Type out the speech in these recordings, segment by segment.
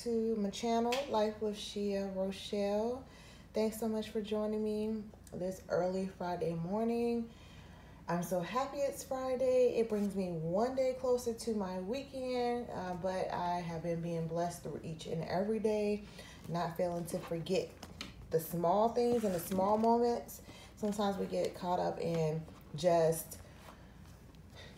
to my channel, Life with Shia Rochelle. Thanks so much for joining me this early Friday morning. I'm so happy it's Friday. It brings me one day closer to my weekend, but I have been being blessed through each and every day, not failing to forget the small things and the small moments. Sometimes we get caught up in just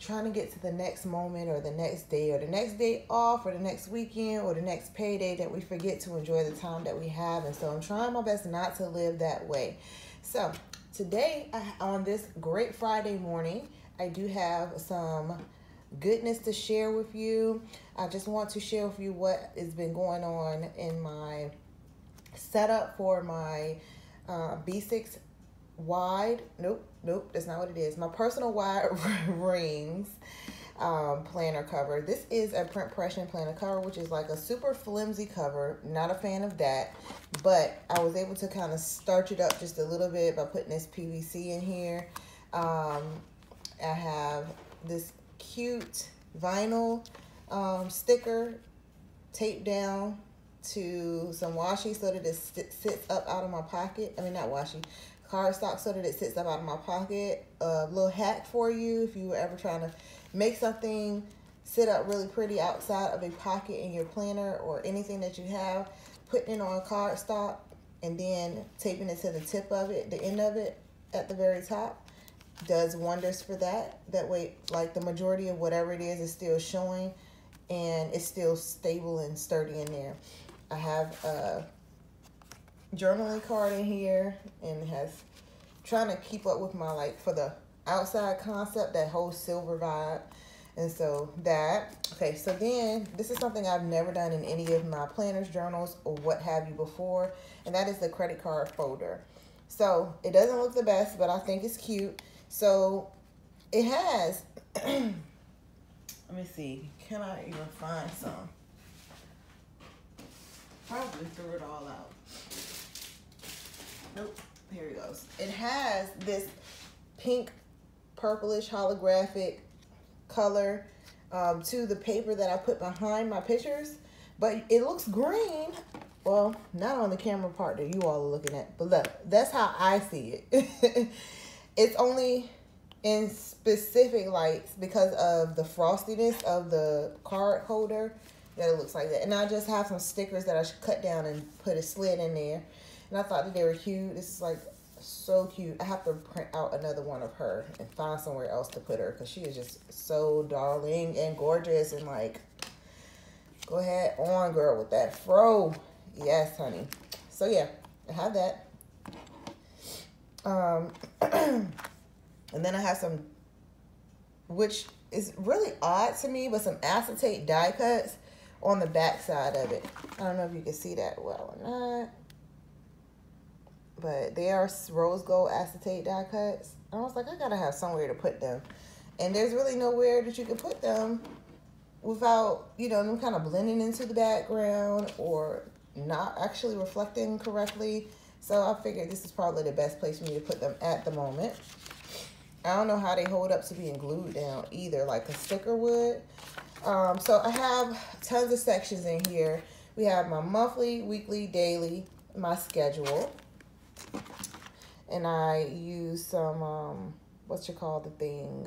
trying to get to the next moment or the next day or the next day off or the next weekend or the next payday that we forget to enjoy the time that we have. And so I'm trying my best not to live that way. So today, on this great Friday morning, I do have some goodness to share with you. I just want to share with you what has been going on in my setup for my B6 wide, nope, that's not what it is. My personal wide rings planner cover. This is a print pression planner cover, which is like a super flimsy cover. Not a fan of that, but I was able to kind of starch it up just a little bit by putting this PVC in here. I have this cute vinyl sticker taped down to some washi so that it sits up out of my pocket. I mean, not washi, cardstock, so that it sits up out of my pocket. A little hack for you if you were ever trying to make something sit up really pretty outside of a pocket in your planner or anything that you have. Putting it on cardstock and then taping it to the tip of it, the end of it at the very top, does wonders for that. That way, like, the majority of whatever it is still showing and it's still stable and sturdy in there. I have a journaling card in here, and it has trying to keep up with my, like, for the outside concept, that whole silver vibe. And so that, okay, so then this is something I've never done in any of my planners, journals, or what have you before, and that is the credit card folder. So it doesn't look the best, but I think it's cute. So it has let me see, can I even find some? Probably threw it all out. Nope, here it goes. It has this pink, purplish, holographic color to the paper that I put behind my pictures, but it looks green. Well, not on the camera part that you all are looking at, but look, that's how I see it. It's only in specific lights because of the frostiness of the card holder that it looks like that. And I just have some stickers that I should cut down and put a slit in there. And I thought that they were cute. This is like so cute. I have to print out another one of her and find somewhere else to put her because she is just so darling and gorgeous. And like, go ahead on, girl, with that fro. Yes, honey. So yeah, I have that. And then I have some, which is really odd to me, but some acetate die cuts on the back side of it. I don't know if you can see that well or not, but they are rose gold acetate die cuts. I was like, I gotta have somewhere to put them, and there's really nowhere that you can put them without, you know, them kind of blending into the background or not actually reflecting correctly. So I figured this is probably the best place for me to put them at the moment. I don't know how they hold up to being glued down either, like a sticker would. So I have tons of sections in here. We have my monthly, weekly, daily, my schedule. And I use some, what's you call the thing?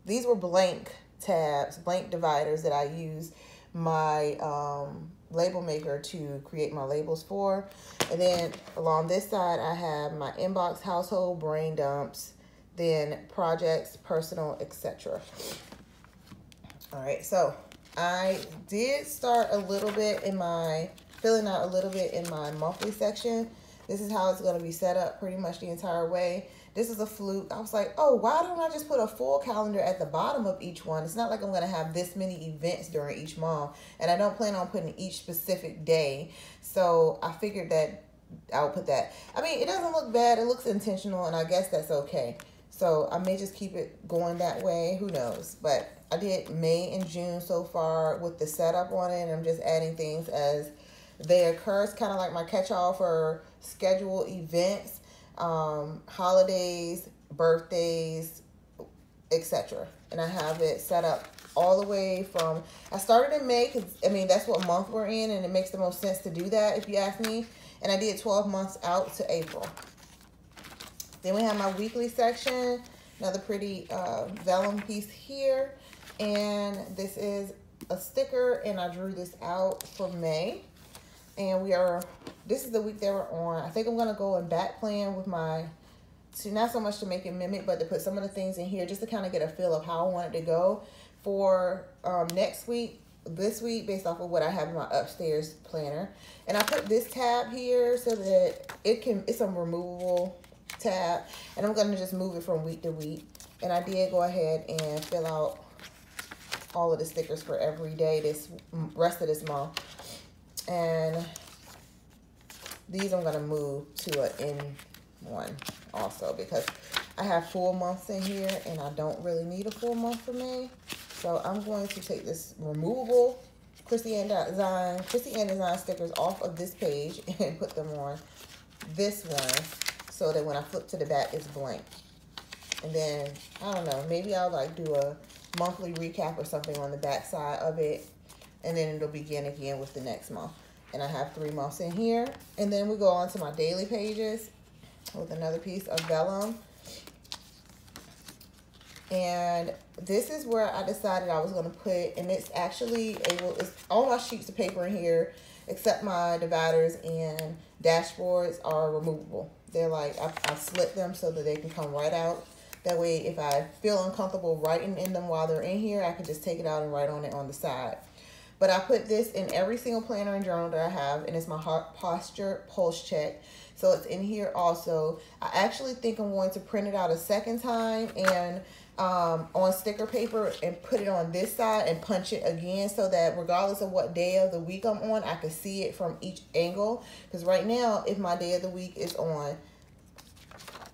These were blank tabs, blank dividers that I use my label maker to create my labels for. And then along this side, I have my inbox, household, brain dumps, then projects, personal, etc. All right, so I did start a little bit in my, filling out a little bit in my monthly section. This is how it's going to be set up pretty much the entire way. This is a fluke. I was like, oh, why don't I just put a full calendar at the bottom of each one? It's not like I'm going to have this many events during each month, and I don't plan on putting each specific day. So I figured that I'll put that. I mean, it doesn't look bad. It looks intentional, and I guess that's okay. So I may just keep it going that way. Who knows? But I did May and June so far with the setup on it, and I'm just adding things as they occur. It's kind of like my catch-all for scheduled events, holidays, birthdays, etc. And I have it set up all the way from, I started in May because, I mean, that's what month we're in, and it makes the most sense to do that if you ask me. And I did 12 months out to April. Then we have my weekly section, another pretty vellum piece here. And this is a sticker, and I drew this out for May. And this is the week that we're on. I think I'm going to go and back plan with my, not so much to make it mimic, but to put some of the things in here just to kind of get a feel of how I want it to go for next week, this week, based off of what I have in my upstairs planner. And I put this tab here so that it's a removable tab, and I'm going to just move it from week to week. And I did go ahead and fill out all of the stickers for every day this rest of this month. And these I'm going to move to an in one also, because I have full months in here and I don't really need a full month for May. So I'm going to take this removable Chrissy Ann Design stickers off of this page and put them on this one so that when I flip to the back, it's blank. And then, I don't know, maybe I'll like do a monthly recap or something on the back side of it, and then it'll begin again with the next month. And I have 3 months in here. And then we go on to my daily pages with another piece of vellum. And this is where I decided I was going to put, and it's actually it's all my sheets of paper in here except my dividers and dashboards are removable. They're like, I slit them so that they can come right out. That way, if I feel uncomfortable writing in them while they're in here, I can just take it out and write on it on the side. But I put this in every single planner and journal that I have, and it's my heart posture pulse check. So it's in here also. I actually think I'm going to print it out a second time and on sticker paper and put it on this side and punch it again so that regardless of what day of the week I'm on, I can see it from each angle. Because right now, if my day of the week is on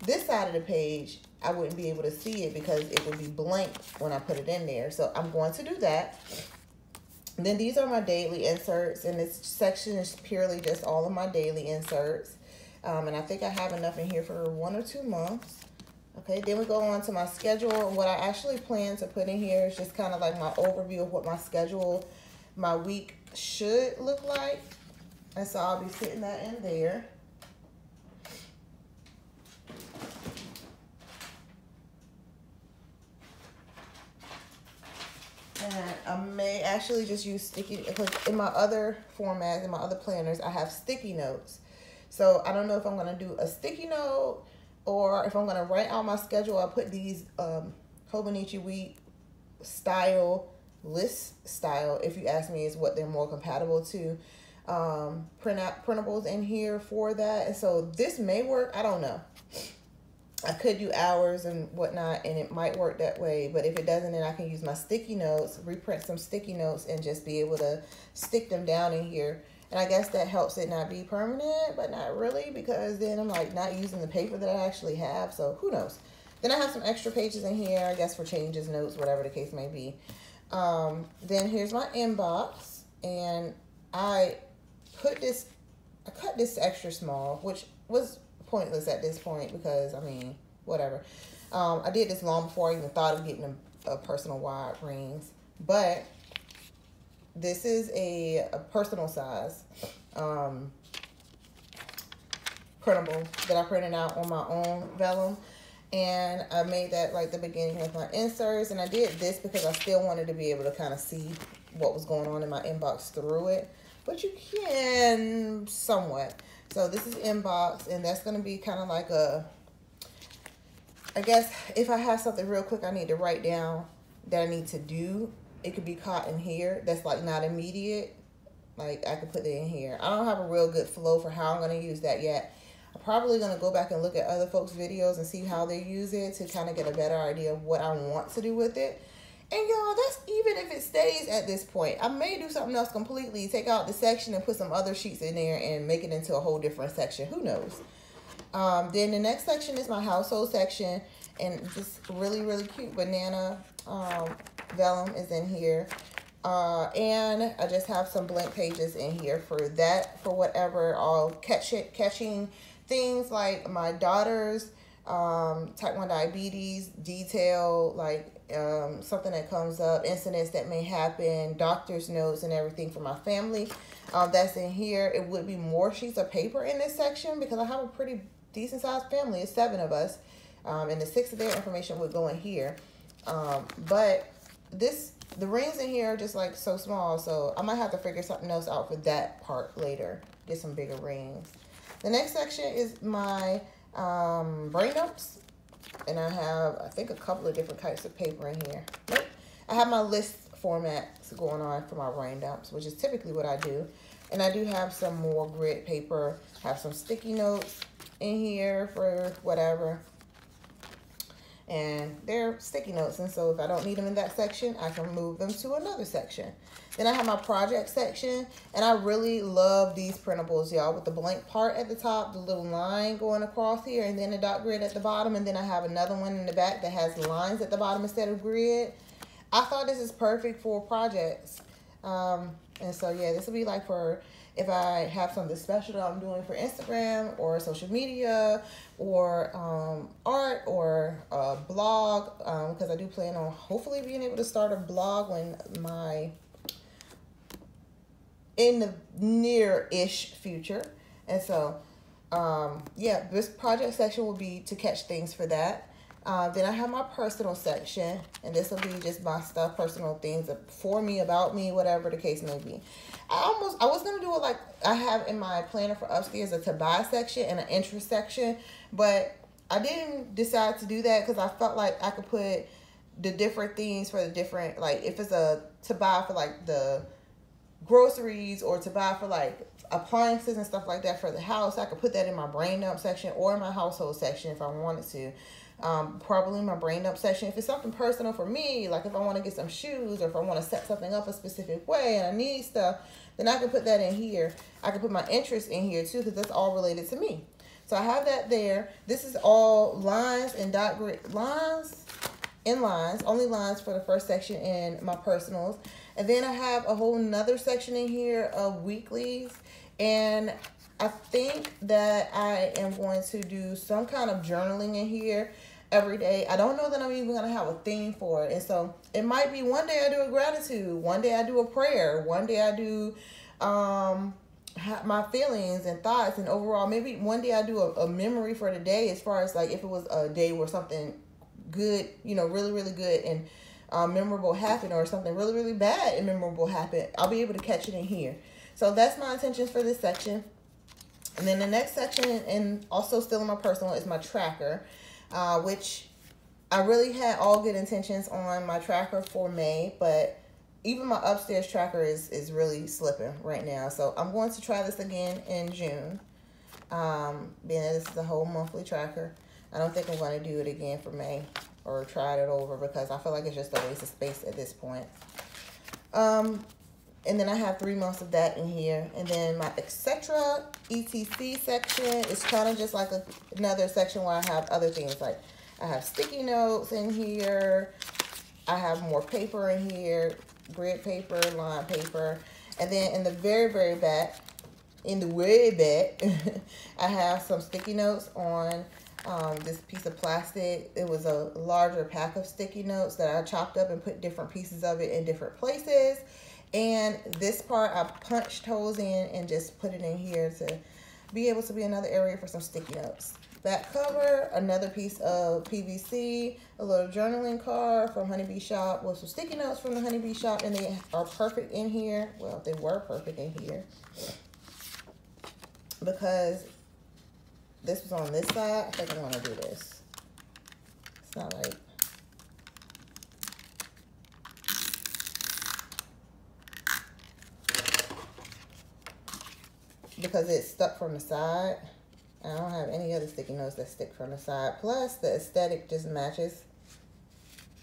this side of the page, I wouldn't be able to see it because it would be blank when I put it in there. So I'm going to do that. And then these are my daily inserts, and this section is purely just all of my daily inserts. And I think I have enough in here for 1 or 2 months. Okay, then we go on to my schedule. What I actually plan to put in here is just kind of like my overview of what my schedule, my week should look like. And so I'll be putting that in there. And I may actually just use sticky, because in my other formats, in my other planners, I have sticky notes. So I don't know if I'm going to do a sticky note or if I'm going to write out my schedule. I'll put these Hobonichi Week style, list style, if you ask me, is what they're more compatible to. Printables in here for that. And so this may work. I don't know. I could do hours and whatnot, and it might work that way. But if it doesn't, then I can use my sticky notes, reprint some sticky notes, and just be able to stick them down in here. And I guess that helps it not be permanent, but not really, because then I'm like not using the paper that I actually have. So who knows? Then I have some extra pages in here, I guess, for changes, notes, whatever the case may be. Then here's my inbox, and I cut this extra small, which was pointless at this point because, I mean, whatever. I did this long before I even thought of getting a personal wide rings, but this is a personal size printable that I printed out on my own vellum, and I made that like the beginning with my inserts. And I did this because I still wanted to be able to kind of see what was going on in my inbox through it, but you can somewhat. So this is inbox, and that's going to be kind of like I guess if I have something real quick I need to write down that I need to do, it could be caught in here. That's like not immediate. Like I could put it in here. I don't have a real good flow for how I'm going to use that yet. I'm probably going to go back and look at other folks' videos and see how they use it to kind of get a better idea of what I want to do with it. And y'all, that's even if it stays at this point. I may do something else completely, take out the section and put some other sheets in there and make it into a whole different section. Who knows? Then the next section is my household section, and this really, really cute banana vellum is in here. And I just have some blank pages in here for that, for whatever, all catching things like my daughter's type 1 diabetes, detail, like something that comes up, incidents that may happen, doctor's notes and everything for my family. That's in here. It would be more sheets of paper in this section because I have a pretty decent sized family. It's 7 of us. And the 6 of their information would go in here. But the rings in here are just like so small. So I might have to figure something else out for that part later. Get some bigger rings. The next section is my brain dumps. And I have, I think, a couple of different types of paper in here. Nope. I have my list formats going on for my brain dumps, which is typically what I do. And I do have some more grid paper, have some sticky notes in here for whatever. And they're sticky notes, and so if I don't need them in that section, I can move them to another section. Then I have my project section, and I really love these printables, y'all, with the blank part at the top, the little line going across here, and then the dot grid at the bottom, and then I have another one in the back that has lines at the bottom instead of grid. I thought this is perfect for projects. And so, yeah, this will be like for if I have something special that I'm doing for Instagram or social media or art or a blog, because I do plan on hopefully being able to start a blog in the near-ish future. And so, yeah, this project section will be to catch things for that. Then I have my personal section, and this will be just my stuff, personal things for me, about me, whatever the case may be. I was going to do it like I have in my planner for upstairs, a to buy section and an interest section, but I didn't decide to do that because I felt like I could put the different things for the different, like if it's a to buy for like the groceries or to buy for like appliances and stuff like that for the house, I could put that in my brain dump section or in my household section if I wanted to. Probably my brain dump section. If it's something personal for me, like if I want to get some shoes or if I want to set something up a specific way and I need stuff, then I can put that in here. I can put my interest in here too because that's all related to me. So I have that there. This is all lines and dot grid lines and lines, only lines for the first section in my personals. And then I have a whole nother section in here of weeklies, and I think that I am going to do some kind of journaling in here every day. I don't know that I'm even going to have a theme for it. And so it might be one day I do a gratitude, one day I do a prayer, one day I do my feelings and thoughts, and overall maybe one day I do a memory for the day, as far as like if it was a day where something good, you know, really, really good and memorable happened, or something really, really bad and memorable happened. I'll be able to catch it in here. So that's my intentions for this section. And then the next section, and also still in my personal, is my tracker, which I really had all good intentions on my tracker for May, but even my upstairs tracker is really slipping right now. So I'm going to try this again in June, being that this is a whole monthly tracker. I don't think I'm going to do it again for May or try it over because I feel like it's just a waste of space at this point. And then I have 3 months of that in here. And then my etc. section is kind of just like another section where I have other things. Like I have sticky notes in here. I have more paper in here. Grid paper, line paper. And then in the very, very back, I have some sticky notes on this piece of plastic. It was a larger pack of sticky notes that I chopped up and put different pieces of it in different places. And this part I punched holes in and just put it in here to be able to be another area for some sticky notes. Back cover, another piece of PVC, a little journaling card from Honeybee Shop with some sticky notes from the Honeybee Shop, and they are perfect in here. Well, they were perfect in here because this was on this side. I think I'm going to do this. It's not like... because it's stuck from the side. I don't have any other sticky notes that stick from the side. Plus, the aesthetic just matches.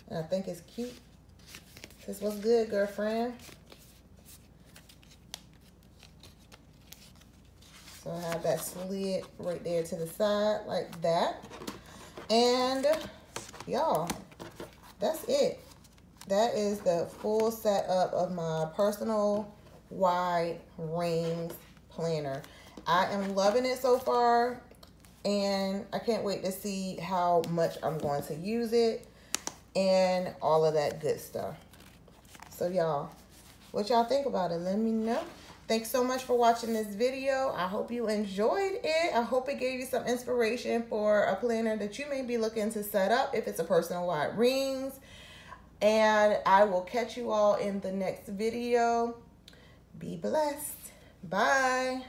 And I think it's cute. This was good, girlfriend. So I have that slid right there to the side like that. And y'all, that's it. That is the full setup of my personal wide rings planner. I am loving it so far, and I can't wait to see how much I'm going to use it. and all of that good stuff. So y'all, what y'all think about it? Let me know. Thanks so much for watching this video. I hope you enjoyed it. I hope it gave you some inspiration for a planner that you may be looking to set up if it's a personal wide rings. And I will catch you all in the next video. Be blessed. Bye.